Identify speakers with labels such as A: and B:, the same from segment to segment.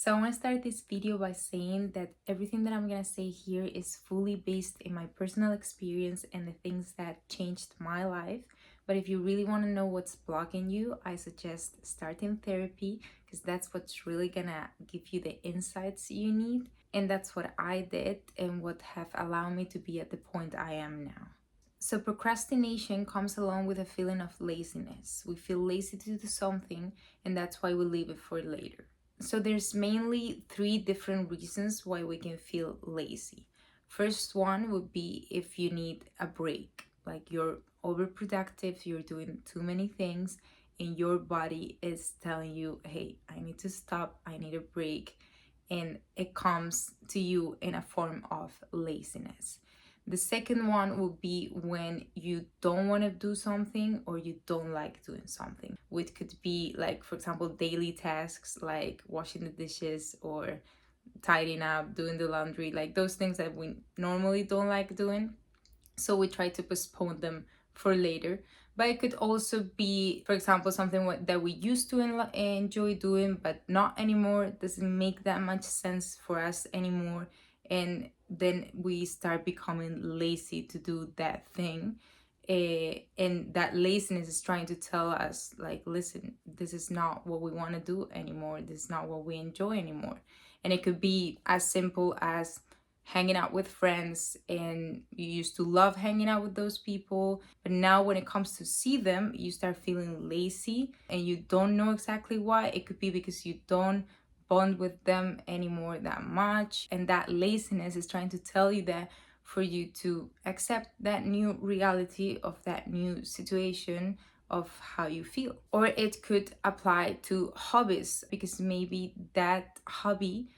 A: So I want to start this video by saying that everything that I'm going to say here is fully based in my personal experience and the things that changed my life. But if you really want to know what's blocking you, I suggest starting therapy because that's what's really going to give you the insights you need. And that's what I did and what have allowed me to be at the point I am now. So procrastination comes along with a feeling of laziness. We feel lazy to do something and that's why we leave it for later. So there's mainly three different reasons why we can feel lazy. First one would be if you need a break, like you're overproductive, you're doing too many things, and your body is telling you, hey, I need to stop, I need a break, and it comes to you in a form of laziness. The second one would be when you don't want to do something or you don't like doing something, which could be like, for example, daily tasks like washing the dishes or tidying up, doing the laundry, like those things that we normally don't like doing. So we try to postpone them for later. But it could also be, for example, something that we used to enjoy doing, but not anymore. It doesn't make that much sense for us anymore. And then we start becoming lazy to do that thing. And that laziness is trying to tell us, like, listen, this is not what we want to do anymore. This is not what we enjoy anymore. And it could be as simple as hanging out with friends, and you used to love hanging out with those people, but now when it comes to see them you start feeling lazy and you don't know exactly why. It could be because you don't bond with them anymore that much, and that laziness is trying to tell you that for you to accept that new reality of that new situation of how you feel. Or it could apply to hobbies, because maybe that hobby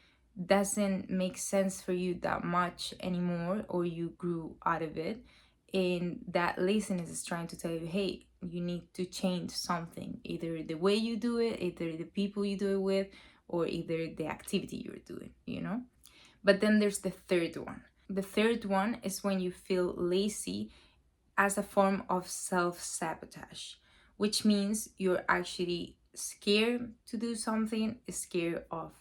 A: doesn't make sense for you that much anymore, or you grew out of it, and that laziness is trying to tell you, hey, you need to change something, either the way you do it, either the people you do it with, or either the activity you're doing. But then there's the third one. The third one is when you feel lazy as a form of self-sabotage, which means you're actually scared to do something, scared of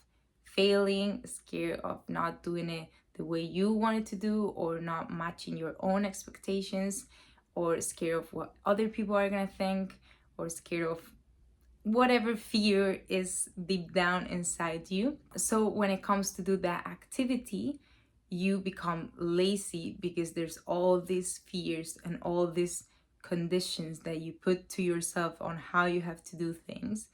A: failing, scared of not doing it the way you wanted to do, or not matching your own expectations, or scared of what other people are gonna think, or scared of whatever fear is deep down inside you. So when it comes to do that activity, you become lazy because there's all these fears and all these conditions that you put to yourself on how you have to do things.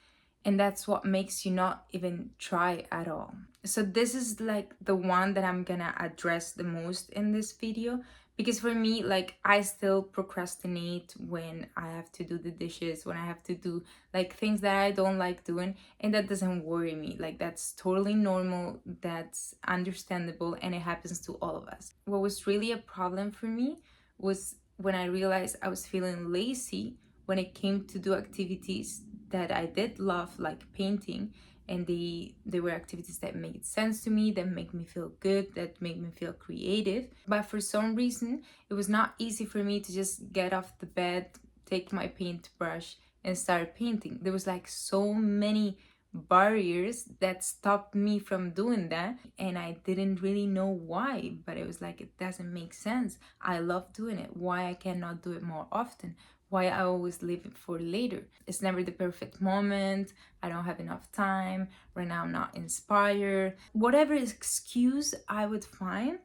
A: And that's what makes you not even try at all. So this is like the one that I'm gonna address the most in this video, because for me, like, I still procrastinate when I have to do the dishes, when I have to do like things that I don't like doing, and that doesn't worry me. Like, that's totally normal, that's understandable, and it happens to all of us. What was really a problem for me was when I realized I was feeling lazy when it came to do activities that I did love, like painting, and they were activities that made sense to me, that make me feel good, that make me feel creative. But for some reason, it was not easy for me to just get off the bed, take my paintbrush, and start painting. There was like so many barriers that stopped me from doing that, and I didn't really know why. But it was like, it doesn't make sense. I love doing it. Why I cannot do it more often? Why I always leave it for later? It's never the perfect moment. I don't have enough time. Right now I'm not inspired. Whatever excuse I would find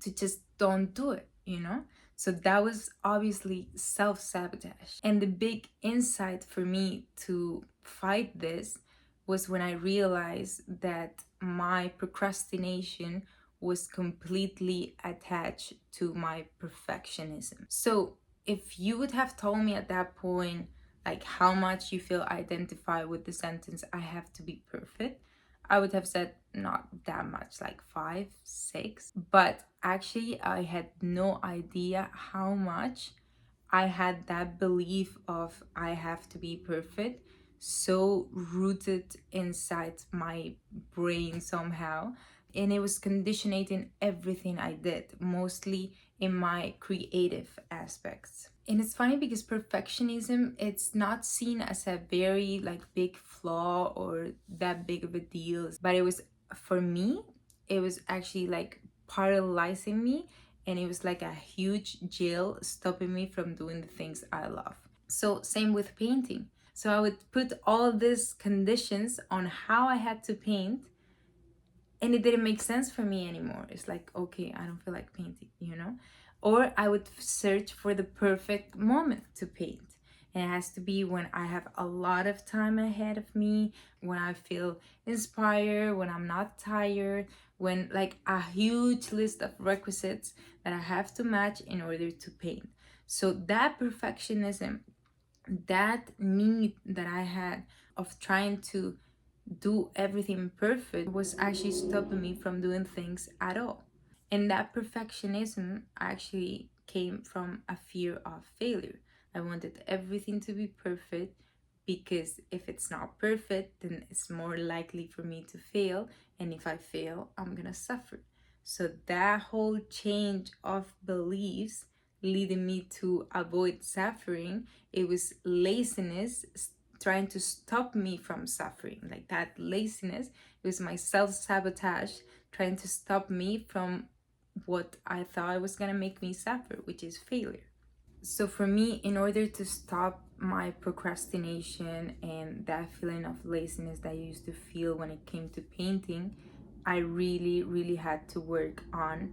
A: to just don't do it. So that was obviously self-sabotage. And the big insight for me to fight this was when I realized that my procrastination was completely attached to my perfectionism. So if you would have told me at that point, like, how much you feel identified with the sentence, I have to be perfect, I would have said not that much, like 5, 6. But actually, I had no idea how much I had that belief of I have to be perfect so rooted inside my brain somehow. And it was conditioning everything I did, mostly in my creative aspects. And it's funny because perfectionism, it's not seen as a very like big flaw or that big of a deal, but it was, for me, it was actually like paralyzing me, and it was like a huge jail stopping me from doing the things I love. So same with painting. So I would put all these conditions on how I had to paint, and it didn't make sense for me anymore. It's like, okay, I don't feel like painting, you know? Or I would search for the perfect moment to paint. And it has to be when I have a lot of time ahead of me, when I feel inspired, when I'm not tired, when like a huge list of requisites that I have to match in order to paint. So that perfectionism, that need that I had of trying to do everything perfect was actually stopping me from doing things at all. And that perfectionism actually came from a fear of failure. I wanted everything to be perfect because if it's not perfect, then it's more likely for me to fail. And if I fail, I'm gonna suffer. So that whole change of beliefs leading me to avoid suffering, it was laziness trying to stop me from suffering. Like that laziness, it was my self-sabotage trying to stop me from what I thought was gonna make me suffer, which is failure. So for me, in order to stop my procrastination and that feeling of laziness that I used to feel when it came to painting, I really, really had to work on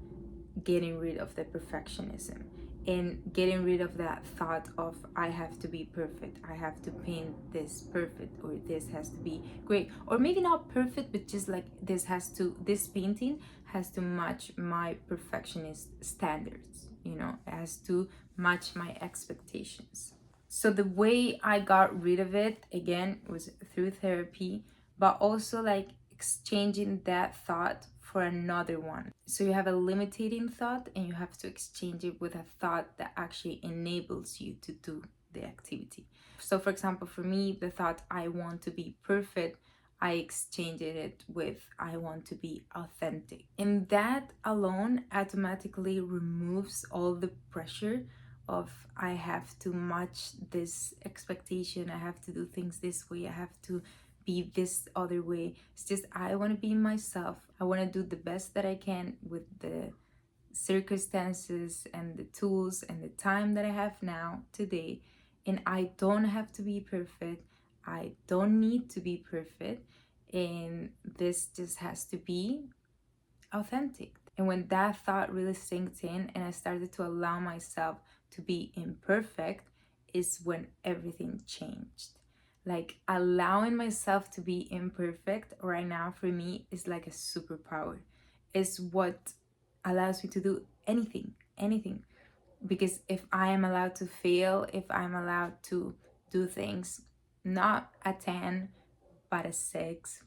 A: getting rid of the perfectionism and getting rid of that thought of I have to be perfect, I have to paint this perfect, or this has to be great, or maybe not perfect, but just like this painting has to match my perfectionist standards, you know, it has to match my expectations. So the way I got rid of it again was through therapy, but also like exchanging that thought for another one. So you have a limiting thought and you have to exchange it with a thought that actually enables you to do the activity. So for example, for me, the thought I want to be perfect, I exchanged it with I want to be authentic. And that alone automatically removes all the pressure of I have to match this expectation, I have to do things this way, I have to be this other way. It's just I want to be myself. I want to do the best that I can with the circumstances and the tools and the time that I have now today. And I don't have to be perfect. I don't need to be perfect. And this just has to be authentic. And when that thought really sinks in and I started to allow myself to be imperfect, is when everything changed. Like allowing myself to be imperfect right now for me is like a superpower. It's what allows me to do anything, anything. Because if I am allowed to fail, if I'm allowed to do things not a 10, but a 6,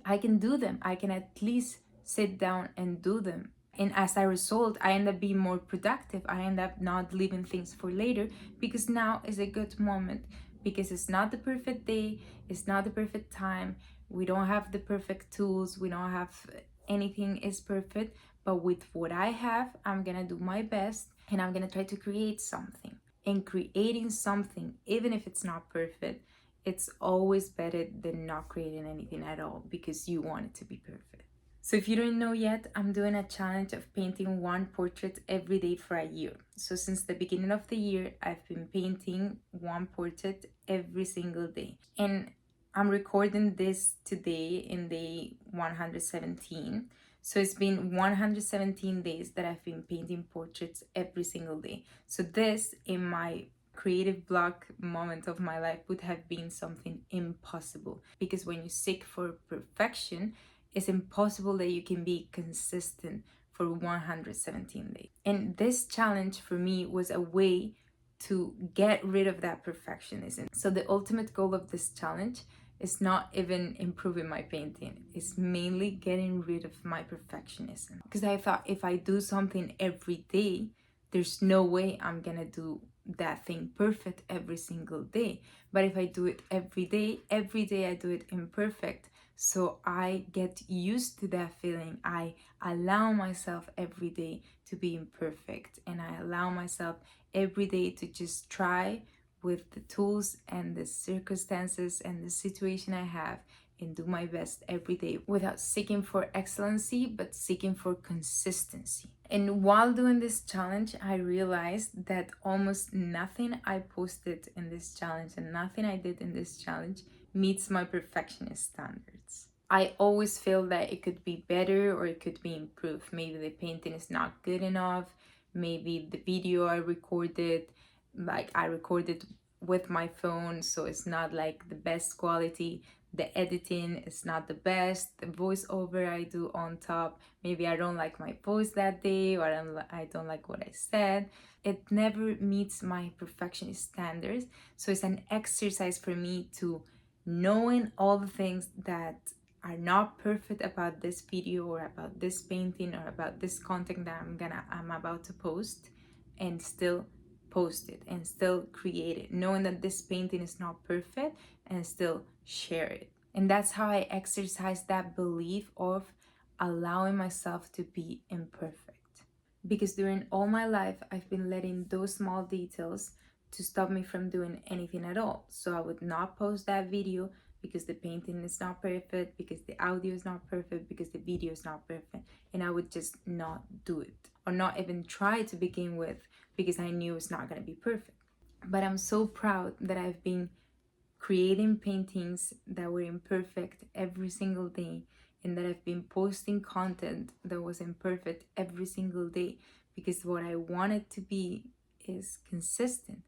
A: I can do them. I can at least sit down and do them. And as a result, I end up being more productive. I end up not leaving things for later because now is a good moment. Because it's not the perfect day, it's not the perfect time. We don't have the perfect tools, we don't have anything is perfect. But with what I have, I'm gonna do my best and I'm gonna try to create something. And creating something, even if it's not perfect, it's always better than not creating anything at all because you want it to be perfect. So if you don't know yet, I'm doing a challenge of painting one portrait every day for a year. So since the beginning of the year, I've been painting one portrait every single day. And I'm recording this today in day 117. So it's been 117 days that I've been painting portraits every single day. So this, in my creative block moment of my life, would have been something impossible, because when you seek for perfection, it's impossible that you can be consistent for 117 days. And this challenge for me was a way to get rid of that perfectionism. So the ultimate goal of this challenge is not even improving my painting, it's mainly getting rid of my perfectionism. Because I thought if I do something every day, there's no way I'm gonna do that thing perfect every single day. But if I do it every day I do it imperfect. So I get used to that feeling. I allow myself every day to be imperfect, and I allow myself every day to just try with the tools and the circumstances and the situation I have, and do my best every day without seeking for excellency but seeking for consistency. And while doing this challenge, I realized that almost nothing I posted in this challenge and nothing I did in this challenge meets my perfectionist standards. I always feel that it could be better or it could be improved. Maybe the painting is not good enough. Maybe the video I recorded with my phone, so it's not like the best quality. The editing is not the best. The voiceover I do on top, maybe I don't like my voice that day, or I don't like what I said. It never meets my perfectionist standards. So it's an exercise for me to knowing all the things that are not perfect about this video or about this painting or about this content that I'm about to post, and still post it and still create it, knowing that this painting is not perfect, and still share it. And that's how I exercise that belief of allowing myself to be imperfect. Because during all my life, I've been letting those small details to stop me from doing anything at all. So I would not post that video because the painting is not perfect, because the audio is not perfect, because the video is not perfect. And I would just not do it, or not even try to begin with, because I knew it's not going to be perfect. But I'm so proud that I've been creating paintings that were imperfect every single day, and that I've been posting content that was imperfect every single day, because what I wanted to be is consistent.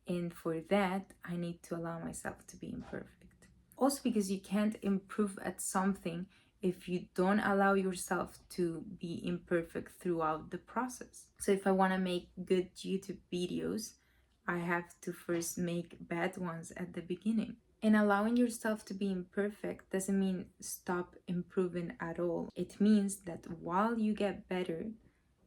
A: And for that, I need to allow myself to be imperfect. Also, because you can't improve at something if you don't allow yourself to be imperfect throughout the process. So, if I want to make good YouTube videos, I have to first make bad ones at the beginning. And allowing yourself to be imperfect doesn't mean stop improving at all. It means that while you get better,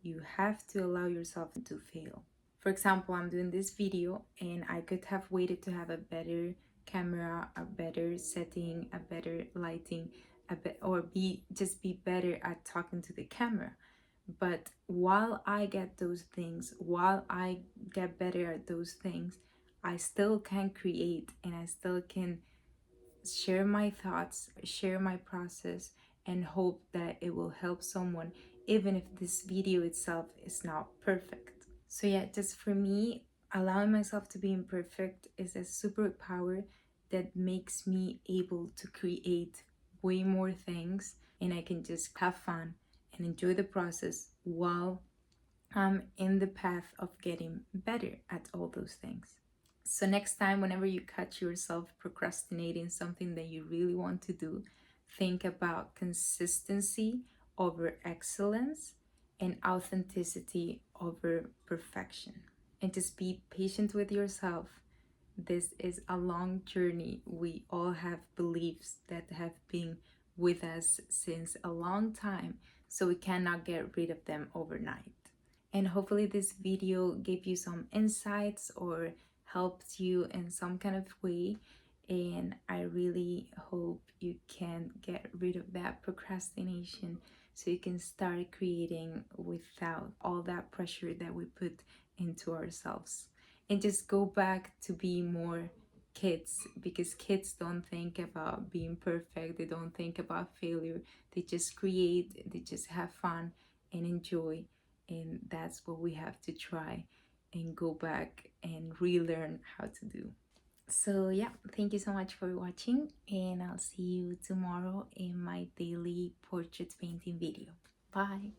A: you have to allow yourself to fail. For example, I'm doing this video and I could have waited to have a better camera, a better setting, a better lighting, or be better at talking to the camera. But while I get those things, while I get better at those things, I still can create, and I still can share my thoughts, share my process, and hope that it will help someone, even if this video itself is not perfect. So, yeah, just for me, allowing myself to be imperfect is a superpower that makes me able to create way more things, and I can just have fun and enjoy the process while I'm in the path of getting better at all those things. So, next time, whenever you catch yourself procrastinating something that you really want to do, think about consistency over excellence and authenticity over perfection. And just be patient with yourself. This is a long journey. We all have beliefs that have been with us since a long time, so we cannot get rid of them overnight. And hopefully this video gave you some insights or helped you in some kind of way. And I really hope you can get rid of that procrastination, so you can start creating without all that pressure that we put into ourselves, and just go back to be more kids, because kids don't think about being perfect, they don't think about failure, they just create, they just have fun and enjoy. And that's what we have to try and go back and relearn how to do. So, yeah, thank you so much for watching, and I'll see you tomorrow in my daily portrait painting video. Bye.